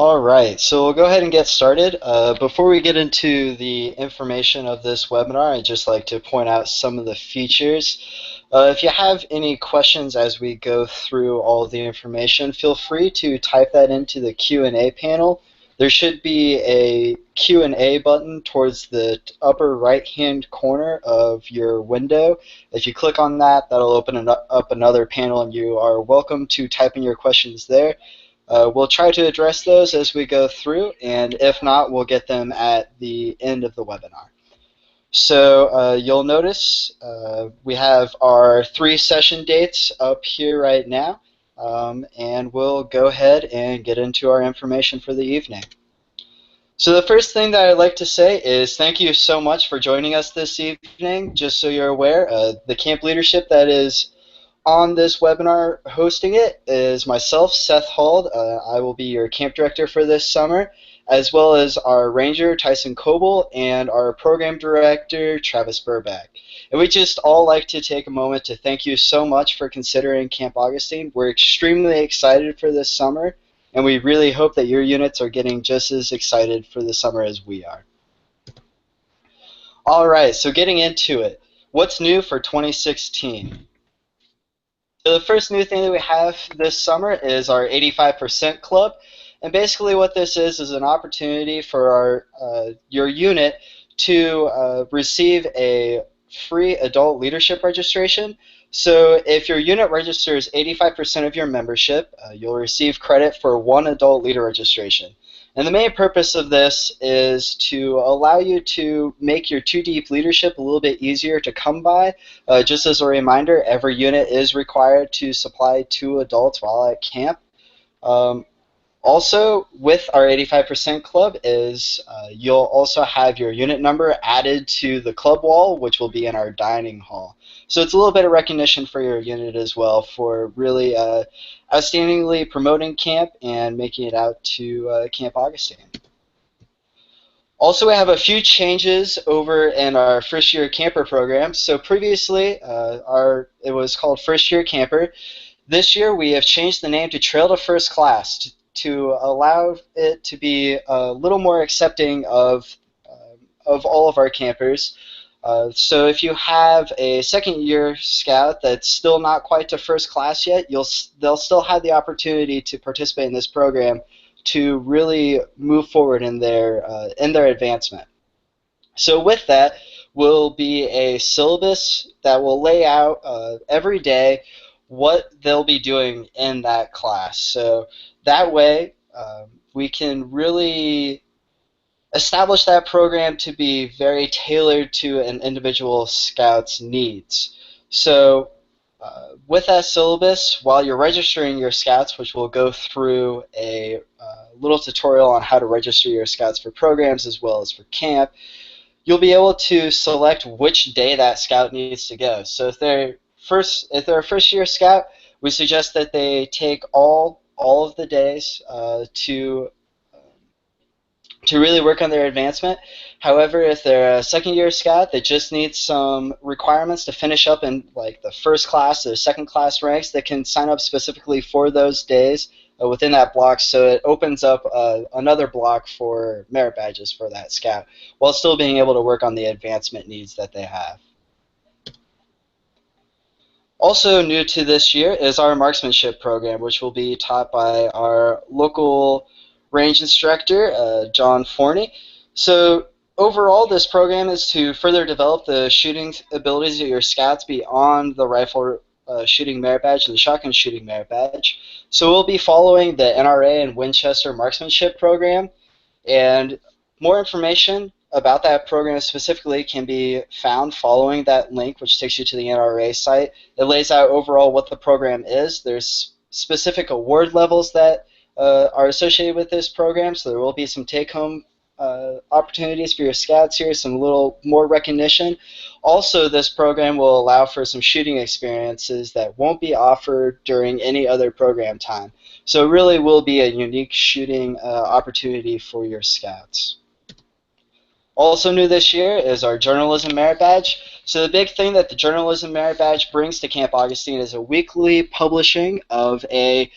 All right, so we'll go ahead and get started. Before we get into the information of this webinar, I'd just like to point out some of the features. If you have any questions as we go through all of the information, feel free to type that into the Q&A panel. There should be a Q&A button towards the upper right-hand corner of your window. If you click on that, that'll open up another panel, and you are welcome to type in your questions there. We'll try to address those as we go through, and if not, we'll get them at the end of the webinar. So you'll notice we have our 3 session dates up here right now, and we'll go ahead and get into our information for the evening. So the first thing that I'd like to say is thank you so much for joining us this evening. Just so you're aware, the camp leadership that is on this webinar hosting it is myself, Seth Hald. I will be your camp director for this summer, as well as our ranger, Tyson Coble, and our program director, Travis Burback. And we just all like to take a moment to thank you so much for considering Camp Augustine. We're extremely excited for this summer, and we really hope that your units are getting just as excited for the summer as we are. All right, so getting into it. What's new for 2016? So the first new thing that we have this summer is our 85% Club. And basically what this is an opportunity for your unit to receive a free adult leadership registration. So if your unit registers 85% of your membership, you'll receive credit for 1 adult leader registration. And the main purpose of this is to allow you to make your 2-deep leadership a little bit easier to come by. Just as a reminder, every unit is required to supply 2 adults while at camp. Also, with our 85% Club is you'll also have your unit number added to the club wall, which will be in our dining hall. So it's a little bit of recognition for your unit as well for really outstandingly promoting camp and making it out to Camp Augustine. Also, we have a few changes over in our First Year Camper program. So previously, it was called First Year Camper. This year, we have changed the name to Trail to First Class to allow it to be a little more accepting of all of our campers. So if you have a second-year scout that's still not quite to first class yet, they'll still have the opportunity to participate in this program to really move forward in their advancement. So with that will be a syllabus that will lay out every day what they'll be doing in that class. So that way we can really establish that program to be very tailored to an individual scout's needs. So with that syllabus, while you're registering your scouts, which we'll go through a little tutorial on how to register your scouts for programs as well as for camp, you'll be able to select which day that scout needs to go. So if they're a first-year scout, we suggest that they take all of the days to really work on their advancement. However, if they're a second-year scout that just needs some requirements to finish up in like the first class or second class ranks, they can sign up specifically for those days within that block, so it opens up another block for merit badges for that scout while still being able to work on the advancement needs that they have. Also new to this year is our marksmanship program, which will be taught by our local range instructor, John Forney. So overall, this program is to further develop the shooting abilities of your scouts beyond the rifle shooting merit badge and the shotgun shooting merit badge. So we'll be following the NRA and Winchester marksmanship program, and more information about that program specifically can be found following that link, which takes you to the NRA site. It lays out overall what the program is. There's specific award levels that are associated with this program, so there will be some take-home opportunities for your scouts here, some little more recognition. Also, this program will allow for some shooting experiences that won't be offered during any other program time. So it really will be a unique shooting opportunity for your scouts. Also new this year is our Journalism Merit Badge. So the big thing that the Journalism Merit Badge brings to Camp Augustine is a weekly publishing of a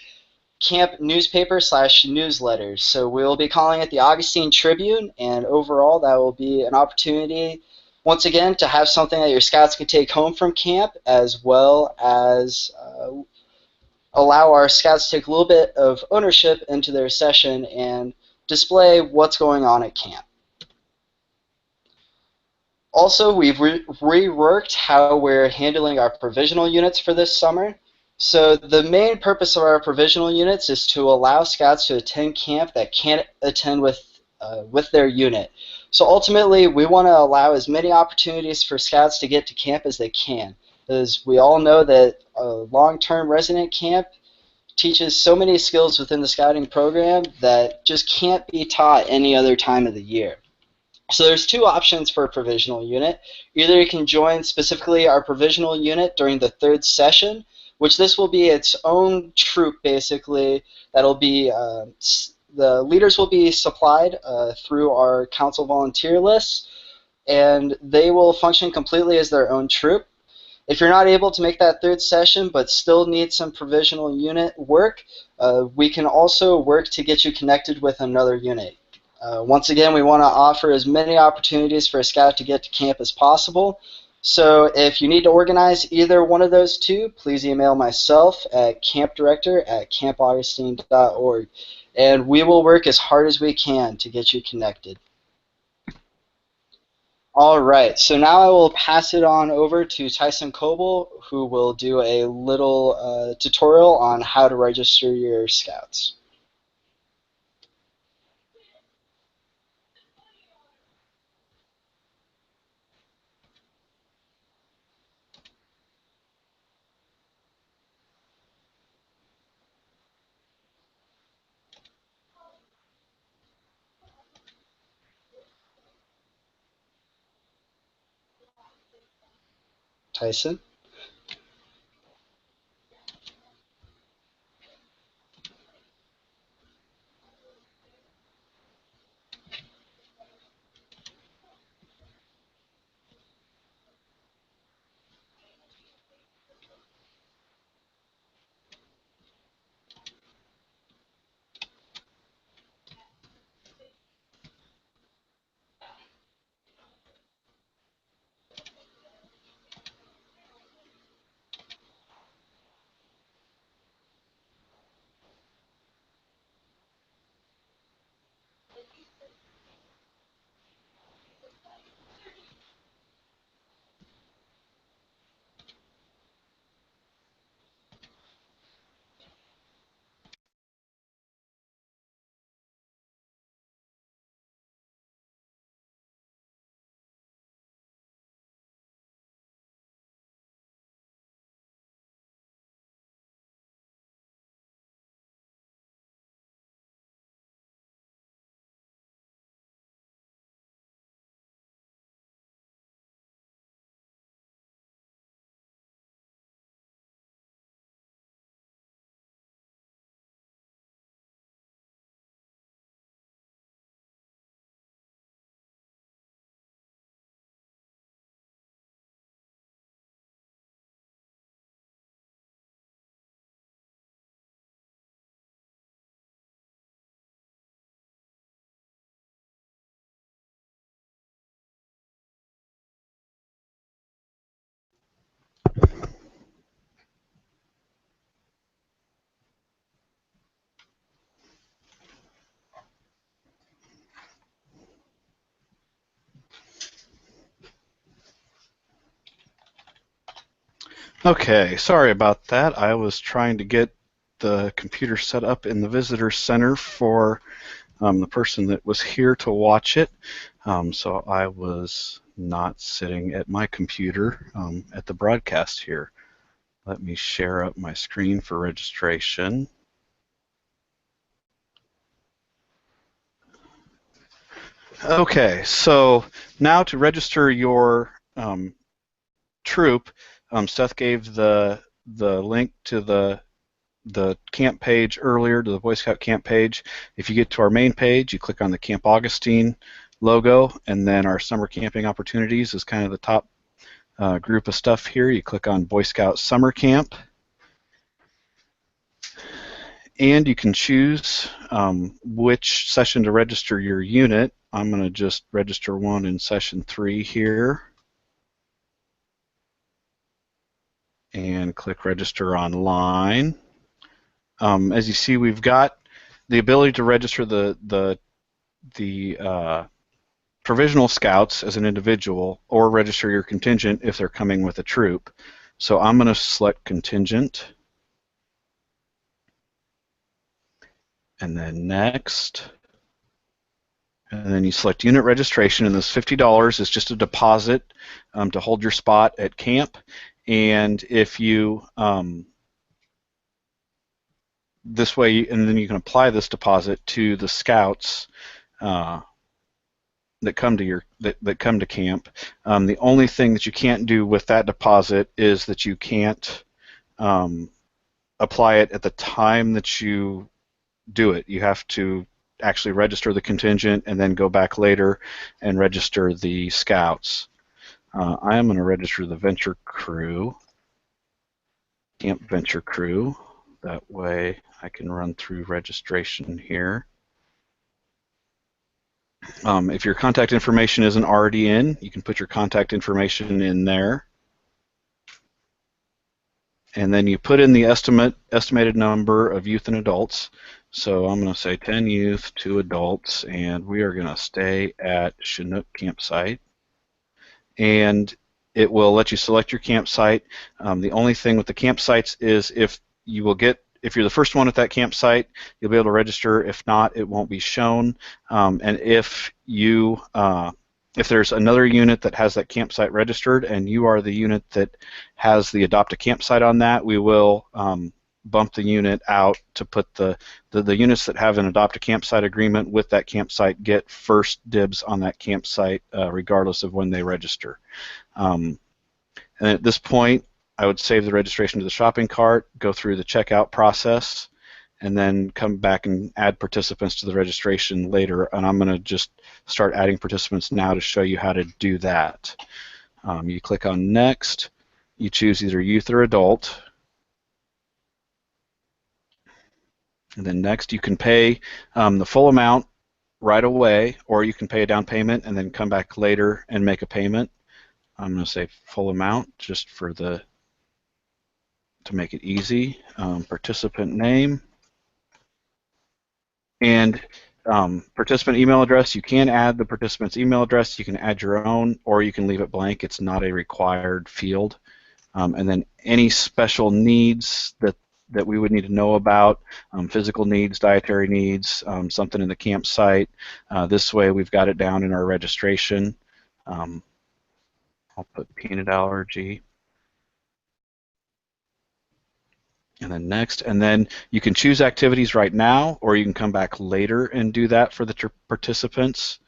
camp newspaper slash newsletters. So we'll be calling it the Augustine Tribune, and overall that will be an opportunity, once again, to have something that your scouts can take home from camp, as well as allow our scouts to take a little bit of ownership into their session and display what's going on at camp. Also, we've reworked how we're handling our provisional units for this summer. So the main purpose of our provisional units is to allow scouts to attend camp that can't attend with their unit. So ultimately, we want to allow as many opportunities for scouts to get to camp as they can. As we all know that a long-term resident camp teaches so many skills within the scouting program that just can't be taught any other time of the year. So there's two options for a provisional unit. Either you can join specifically our provisional unit during the third session, which this will be its own troop basically. That'll be the leaders will be supplied through our council volunteer list, and they will function completely as their own troop. If you're not able to make that third session but still need some provisional unit work, we can also work to get you connected with another unit. Once again, we want to offer as many opportunities for a scout to get to camp as possible. So if you need to organize either one of those two, please email myself at campdirector@campaugustine.org, and we will work as hard as we can to get you connected. All right, so now I will pass it on over to Tyson Coble, who will do a little tutorial on how to register your scouts. Tyson? Okay, sorry about that. I was trying to get the computer set up in the visitor center for the person that was here to watch it. So I was not sitting at my computer at the broadcast here. Let me share up my screen for registration. Okay, so now to register your troop, Seth gave the link to the camp page earlier, to the Boy Scout camp page. If you get to our main page, you click on the Camp Augustine logo, and then our summer camping opportunities is kind of the top group of stuff here. You click on Boy Scout Summer Camp, And you can choose which session to register your unit. I'm going to just register one in session 3 here. And click register online. As you see, we've got the ability to register the provisional scouts as an individual, or register your contingent if they're coming with a troop. So I'm going to select contingent, and then next, and then you select unit registration, and this $50 is just a deposit to hold your spot at camp. And if you this way, and then you can apply this deposit to the scouts that come to that come to camp. The only thing that you can't do with that deposit is that you can't apply it at the time that you do it. You have to actually register the contingent and then go back later and register the scouts. I am going to register the venture crew, camp venture crew. That way I can run through registration here. If your contact information isn't already in, you can put your contact information in there. And then you put in the estimated number of youth and adults. So I'm going to say 10 youth, 2 adults, and we are going to stay at Chinook campsite. And it will let you select your campsite. The only thing with the campsites is if you're the first one at that campsite, you'll be able to register. If not, it won't be shown. And if there's another unit that has that campsite registered and you are the unit that has the adopt a campsite on that, we will bump the unit out to put the units that have an adopt a campsite agreement with that campsite get first dibs on that campsite regardless of when they register. And at this point, I would save the registration to the shopping cart, go through the checkout process, and then come back and add participants to the registration later. And I'm going to just start adding participants now to show you how to do that. You click on Next. You choose either youth or adult. And then next, you can pay the full amount right away, or you can pay a down payment and then come back later and make a payment. I'm going to say full amount just to make it easy. Participant name and participant email address. You can add the participant's email address. You can add your own, or you can leave it blank. It's not a required field. And then any special needs that we would need to know about, physical needs, dietary needs, something in the campsite. This way we've got it down in our registration. I'll put peanut allergy. And then next, and then you can choose activities right now, or you can come back later and do that for the participants.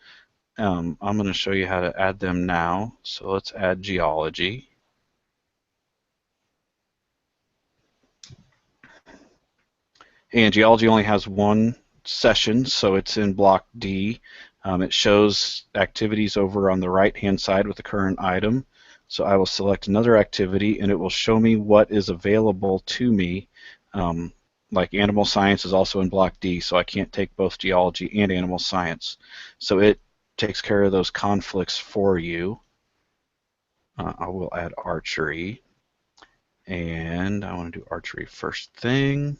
I'm going to show you how to add them now. So let's add geology. And geology only has one session, so it's in block D. It shows activities over on the right-hand side with the current item. So I will select another activity, and it will show me what is available to me. Like animal science is also in block D, so I can't take both geology and animal science. So it takes care of those conflicts for you. I will add archery, and I want to do archery first thing.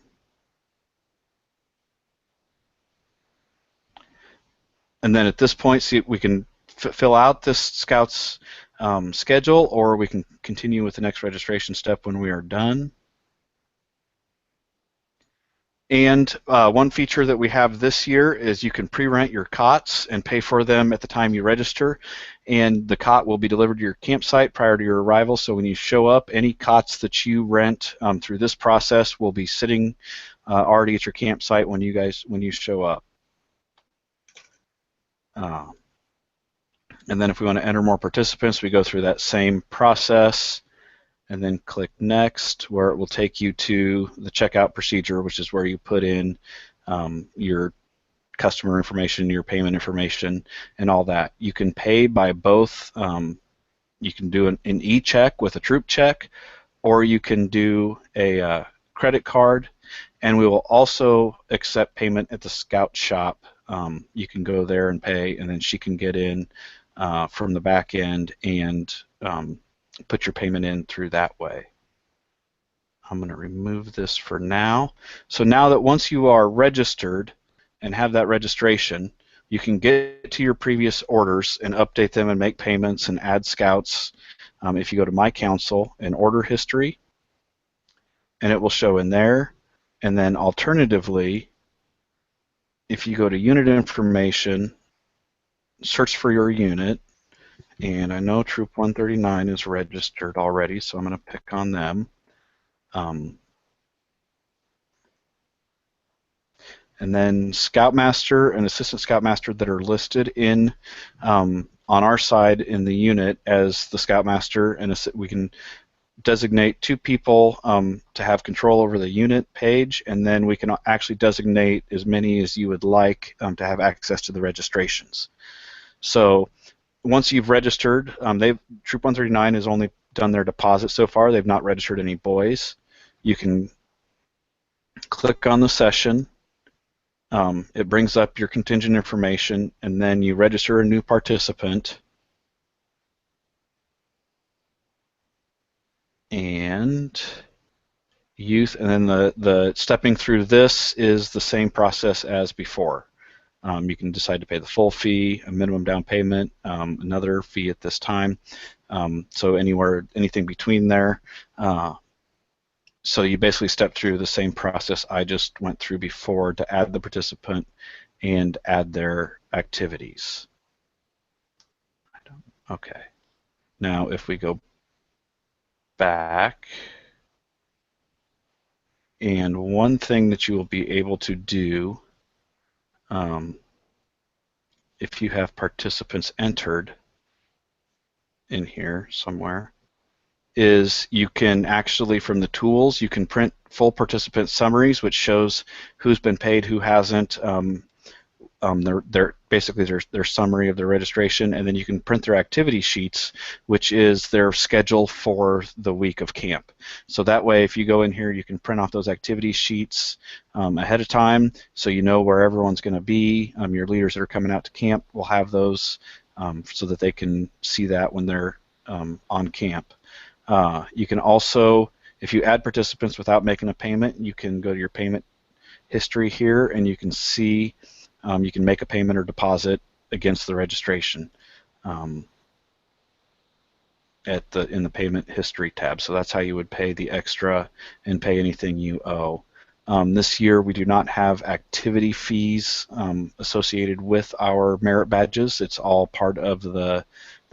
And then at this point, see, we can fill out this Scout's schedule, or we can continue with the next registration step when we are done. And one feature that we have this year is you can pre-rent your cots and pay for them at the time you register. And the cot will be delivered to your campsite prior to your arrival. So when you show up, any cots that you rent through this process will be sitting already at your campsite when you show up. And then if we want to enter more participants, we go through that same process and then click Next, where it will take you to the checkout procedure, which is where you put in your customer information, your payment information, and all that. You can pay by both. You can do an e-check with a troop check, or you can do a credit card. And we will also accept payment at the Scout shop. You can go there and pay, and then she can get in from the back end and put your payment in through that way. I'm going to remove this for now. So now that once you are registered and have that registration, you can get to your previous orders and update them and make payments and add scouts. If you go to My Council and Order History, and it will show in there. And then alternatively, if you go to Unit Information, search for your unit, and I know Troop 139 is registered already, so I'm going to pick on them. And then Scoutmaster and Assistant Scoutmaster that are listed in on our side in the unit as the Scoutmaster, and we can designate 2 people to have control over the unit page, and then we can actually designate as many as you would like to have access to the registrations. So once you've registered, Troop 139 has only done their deposit so far. They've not registered any boys. You can click on the session. It brings up your contingent information, and then you register a new participant. And youth, and then the stepping through this is the same process as before. You can decide to pay the full fee, a minimum down payment, another fee at this time. So anything between there. So you basically step through the same process I just went through before to add the participant and add their activities. Okay. Now if we go back, and one thing that you will be able to do if you have participants entered in here somewhere is you can actually, from the tools, you can print full participant summaries, which shows who's been paid, who hasn't, basically their summary of their registration, and then you can print their activity sheets, which is their schedule for the week of camp. So that way, if you go in here, you can print off those activity sheets ahead of time, so you know where everyone's going to be. Your leaders that are coming out to camp will have those so that they can see that when they're on camp. You can also, if you add participants without making a payment, you can go to your payment history here, and you can see you can make a payment or deposit against the registration in the payment history tab. So that's how you would pay the extra and pay anything you owe. This year we do not have activity fees associated with our merit badges. It's all part of the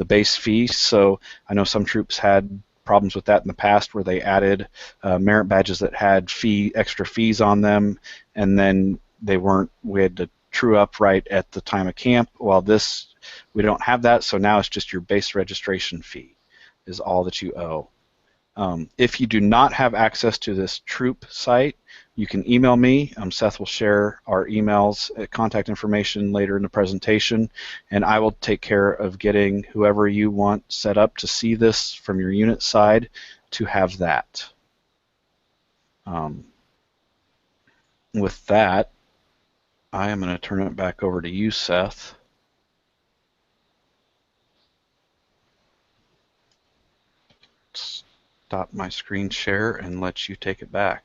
base fee. So I know some troops had problems with that in the past where they added merit badges that had extra fees on them, and then we had to true up right at the time of camp. Well, we don't have that, so now it's just your base registration fee is all that you owe. If you do not have access to this troop site, you can email me. Seth will share our emails, contact information later in the presentation, and I will take care of getting whoever you want set up to see this from your unit side to have that. With that, I am going to turn it back over to you, Seth. Stop my screen share and let you take it back.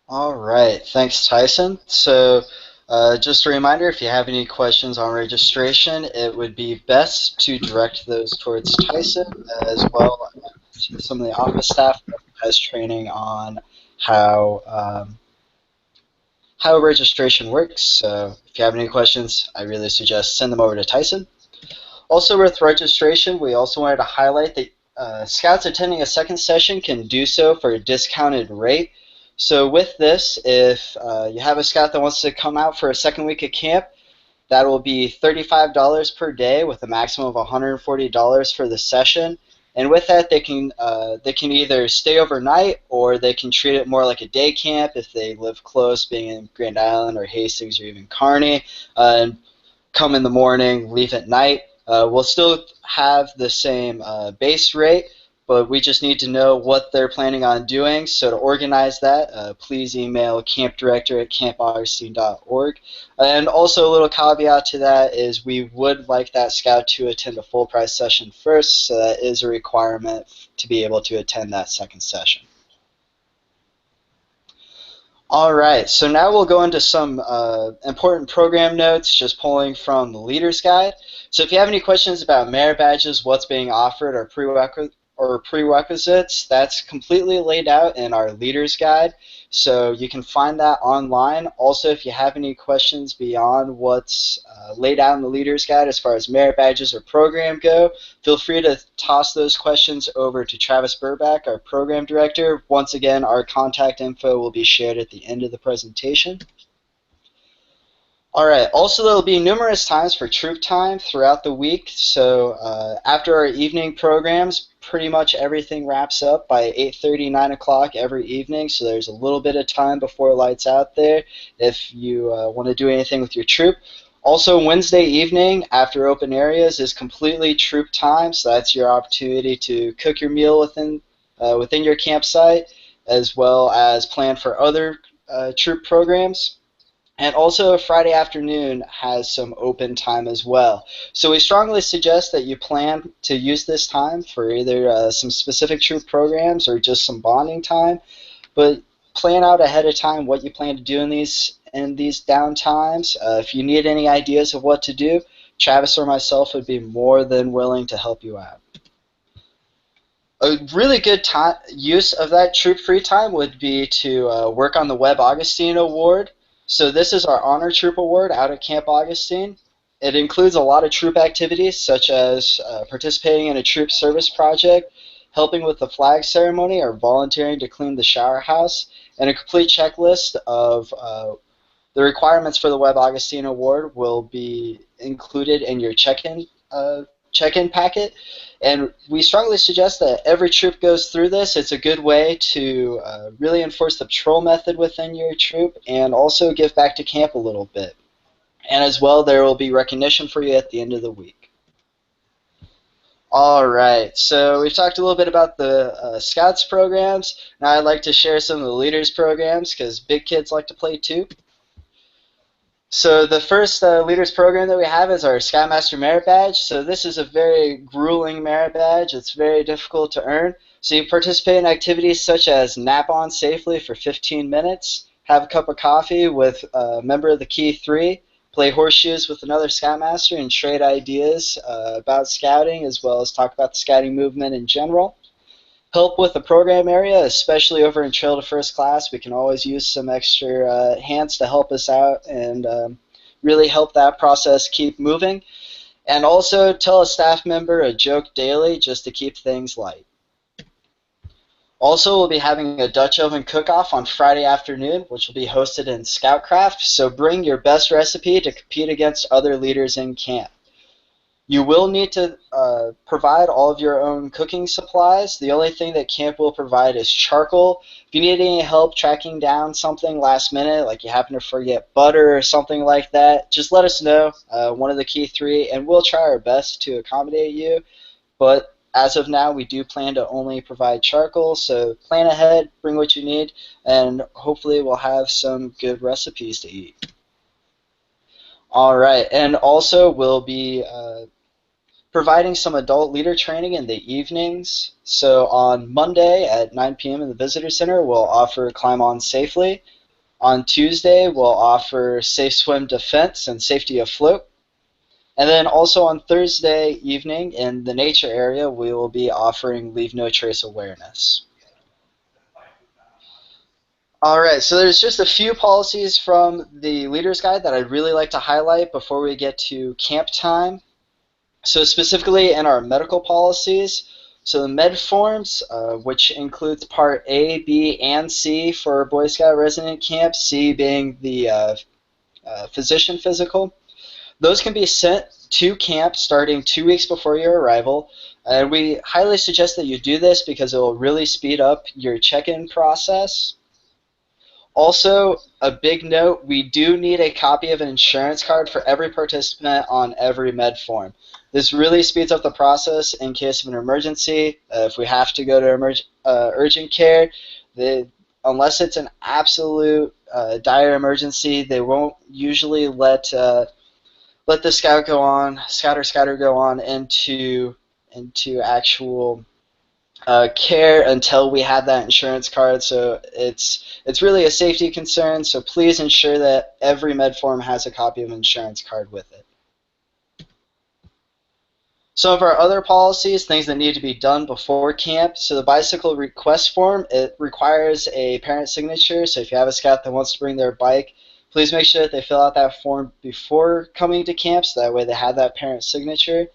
All right, thanks, Tyson. So just a reminder, if you have any questions on registration, it would be best to direct those towards Tyson, as well as some of the office staff that has training on how registration works. So if you have any questions, I really suggest send them over to Tyson. Also, with registration, we also wanted to highlight that scouts attending a second session can do so for a discounted rate. So with this, if you have a scout that wants to come out for a second week of camp, that will be $35 per day with a maximum of $140 for the session. And with that, they can either stay overnight or they can treat it more like a day camp if they live close, being in Grand Island or Hastings or even Kearney, and come in the morning, leave at night. We'll still have the same base rate, but we just need to know what they're planning on doing. So to organize that, please email campdirector@campaugustine.org. And also a little caveat to that is we would like that scout to attend a full price session first, so that is a requirement to be able to attend that second session. All right, so now we'll go into some important program notes, just pulling from the Leader's Guide. So if you have any questions about merit badges, what's being offered, or prerequisites, that's completely laid out in our Leader's Guide. So you can find that online. Also, if you have any questions beyond what's laid out in the Leader's Guide as far as merit badges or program go, feel free to toss those questions over to Travis Burback, our program director. Once again, our contact info will be shared at the end of the presentation. All right, also there will be numerous times for troop time throughout the week. So after our evening programs, pretty much everything wraps up by 8:30, 9 o'clock every evening. So there's a little bit of time before lights out there if you want to do anything with your troop. Also, Wednesday evening after open areas is completely troop time. So that's your opportunity to cook your meal within your campsite, as well as plan for other troop programs. And also Friday afternoon has some open time as well. So we strongly suggest that you plan to use this time for either some specific troop programs or just some bonding time. But plan out ahead of time what you plan to do in these down times. If you need any ideas of what to do, Travis or myself would be more than willing to help you out. A really good use of that troop free time would be to work on the Webb Augustine Award. So this is our honor troop award out at Camp Augustine. It includes a lot of troop activities such as participating in a troop service project, helping with the flag ceremony, or volunteering to clean the shower house, and a complete checklist of the requirements for the Webb Augustine Award will be included in your check-in packet. And we strongly suggest that every troop goes through this. It's a good way to really enforce the patrol method within your troop and also give back to camp a little bit. And as well, there will be recognition for you at the end of the week. All right, so we've talked a little bit about the Scouts programs. Now I'd like to share some of the Leaders programs because big kids like to play too. So the first Leaders program that we have is our Scoutmaster Merit Badge. So this is a very grueling merit badge. It's very difficult to earn. So you participate in activities such as nap on safely for 15 minutes, have a cup of coffee with a member of the Key 3, play horseshoes with another Scoutmaster, and trade ideas about scouting, as well as talk about the scouting movement in general. Help with the program area, especially over in Trail to First Class. We can always use some extra hands to help us out and really help that process keep moving. And also tell a staff member a joke daily just to keep things light. Also, we'll be having a Dutch oven cook-off on Friday afternoon, which will be hosted in Scoutcraft. So bring your best recipe to compete against other leaders in camp. You will need to provide all of your own cooking supplies. The only thing that camp will provide is charcoal. If you need any help tracking down something last minute, like you happen to forget butter or something like that, just let us know, one of the Key 3, and we'll try our best to accommodate you. But as of now, we do plan to only provide charcoal, so plan ahead, bring what you need, and hopefully we'll have some good recipes to eat. All right, and also we'll be providing some adult leader training in the evenings. So on Monday at 9 p.m. in the Visitor Center, we'll offer Climb On Safely. On Tuesday, we'll offer Safe Swim Defense and Safety Afloat. And then also on Thursday evening in the nature area, we will be offering Leave No Trace Awareness. All right, so there's just a few policies from the Leader's Guide that I'd really like to highlight before we get to camp time. So specifically in our medical policies, so the med forms, which includes Part A, B, and C for Boy Scout resident camp, C being the physician physical, those can be sent to camp starting 2 weeks before your arrival. And we highly suggest that you do this because it will really speed up your check-in process. Also, a big note, we do need a copy of an insurance card for every participant on every med form. This really speeds up the process in case of an emergency. If we have to go to urgent care, unless it's an absolute dire emergency, they won't usually let the scout or scouter go on into actual care until we have that insurance card. So it's really a safety concern. So please ensure that every med form has a copy of an insurance card with it. Some of our other policies, things that need to be done before camp. So the bicycle request form, it requires a parent signature. So if you have a scout that wants to bring their bike, please make sure that they fill out that form before coming to camp, so that way they have that parent signature.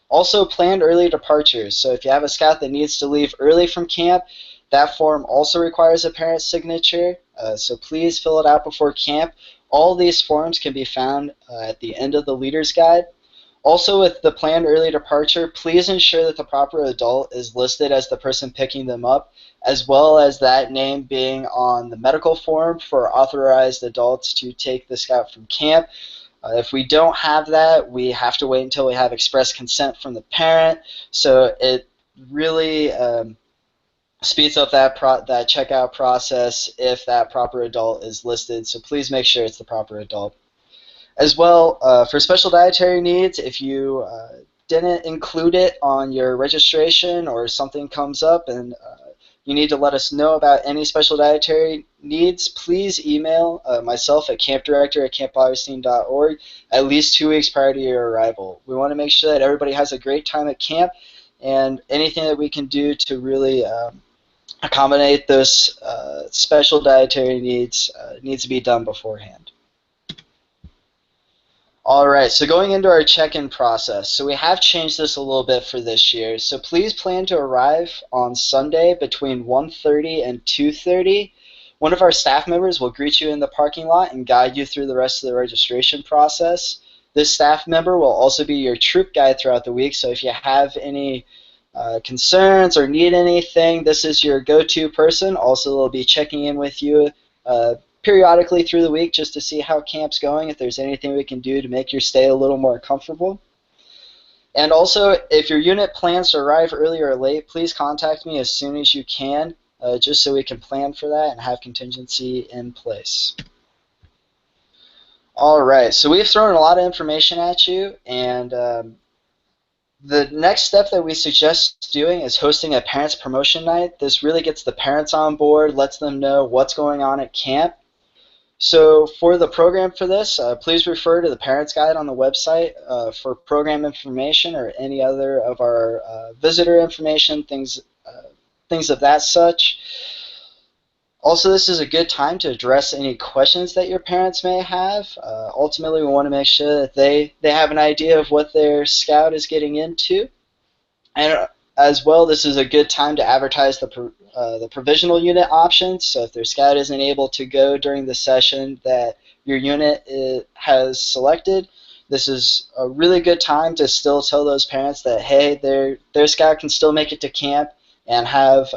Also, planned early departures. So if you have a scout that needs to leave early from camp, that form also requires a parent signature. So please fill it out before camp. All these forms can be found at the end of the leader's guide. Also, with the planned early departure, please ensure that the proper adult is listed as the person picking them up, as well as that name being on the medical form for authorized adults to take the scout from camp. If we don't have that, we have to wait until we have express consent from the parent. So it really speeds up that checkout process if that proper adult is listed. So please make sure it's the proper adult. As well, for special dietary needs, if you didn't include it on your registration or something comes up and you need to let us know about any special dietary needs, please email myself at campdirector@campaugustine.org at least 2 weeks prior to your arrival. We want to make sure that everybody has a great time at camp, and anything that we can do to really accommodate those special dietary needs needs to be done beforehand. All right, so going into our check-in process. So we have changed this a little bit for this year. So please plan to arrive on Sunday between 1:30 and 2:30. One of our staff members will greet you in the parking lot and guide you through the rest of the registration process. This staff member will also be your troop guide throughout the week. So if you have any concerns or need anything, this is your go-to person. Also, they'll be checking in with you periodically through the week just to see how camp's going, if there's anything we can do to make your stay a little more comfortable. And also, if your unit plans to arrive early or late, please contact me as soon as you can, just so we can plan for that and have contingency in place. All right, so we've thrown a lot of information at you, and the next step that we suggest doing is hosting a parents promotion night. This really gets the parents on board, lets them know what's going on at camp. So for the program for this, please refer to the Parents Guide on the website for program information or any other of our visitor information, things of that such. Also, this is a good time to address any questions that your parents may have. Ultimately, we want to make sure that they have an idea of what their scout is getting into. And as well, this is a good time to advertise the provisional unit options. So if their scout isn't able to go during the session that your unit has selected, this is a really good time to still tell those parents that, hey, their scout can still make it to camp and have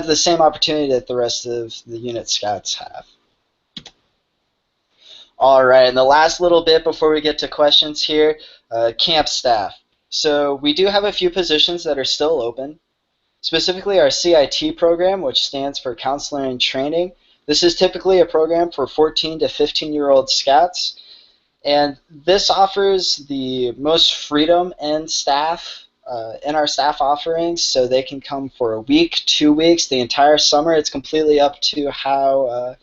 the same opportunity that the rest of the unit scouts have. All right, and the last little bit before we get to questions here, camp staff. So we do have a few positions that are still open. Specifically our CIT program, which stands for Counselor in Training. This is typically a program for 14 to 15-year-old scouts, and this offers the most freedom in our staff offerings, so they can come for a week, 2 weeks, the entire summer. It's completely up to how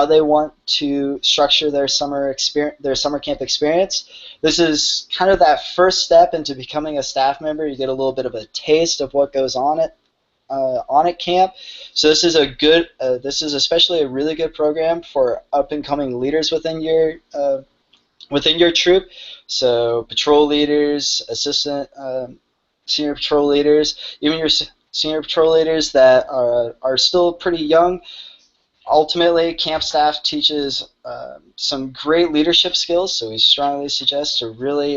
they want to structure their summer camp experience. This is kind of that first step into becoming a staff member. You get a little bit of a taste of what goes on at camp. So this is especially a really good program for up and coming leaders within your troop. So patrol leaders, assistant senior patrol leaders, even your senior patrol leaders that are still pretty young. Ultimately, camp staff teaches some great leadership skills, so we strongly suggest to really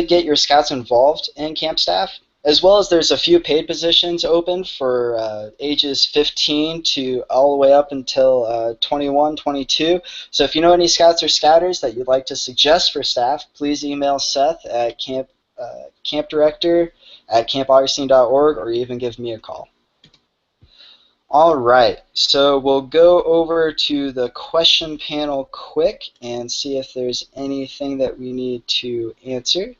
get your scouts involved in camp staff. as well as there's a few paid positions open for ages 15 to all the way up until 21, 22. So if you know any scouts or scouters that you'd like to suggest for staff, please email Seth at campdirector@campaugustine.org, or even give me a call. All right, so we'll go over to the question panel quick and see if there's anything that we need to answer.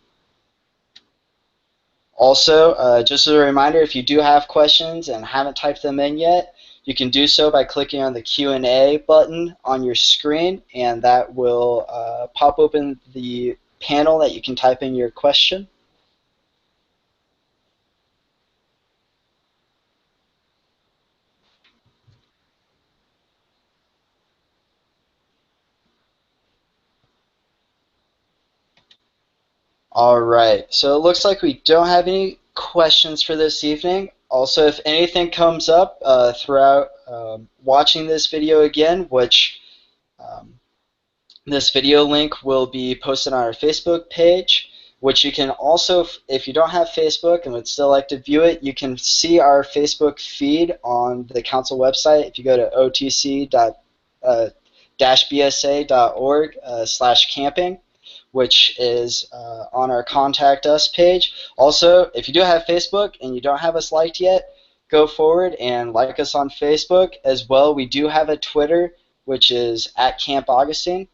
Also, just as a reminder, if you do have questions and haven't typed them in yet, you can do so by clicking on the Q&A button on your screen, and that will pop open the panel that you can type in your question. All right, so it looks like we don't have any questions for this evening. Also, if anything comes up throughout watching this video again, which this video link will be posted on our Facebook page, which you can also, if you don't have Facebook and would still like to view it, you can see our Facebook feed on the council website. If you go to otc-bsa.org/camping, which is on our Contact Us page. Also, if you do have Facebook and you don't have us liked yet, go forward and like us on Facebook as well. We do have a Twitter, which is @Camp Augustine,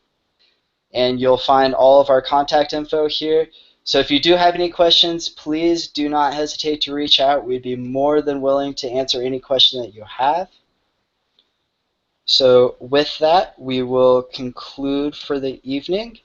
and you'll find all of our contact info here. So if you do have any questions, please do not hesitate to reach out. We'd be more than willing to answer any question that you have. So with that, we will conclude for the evening.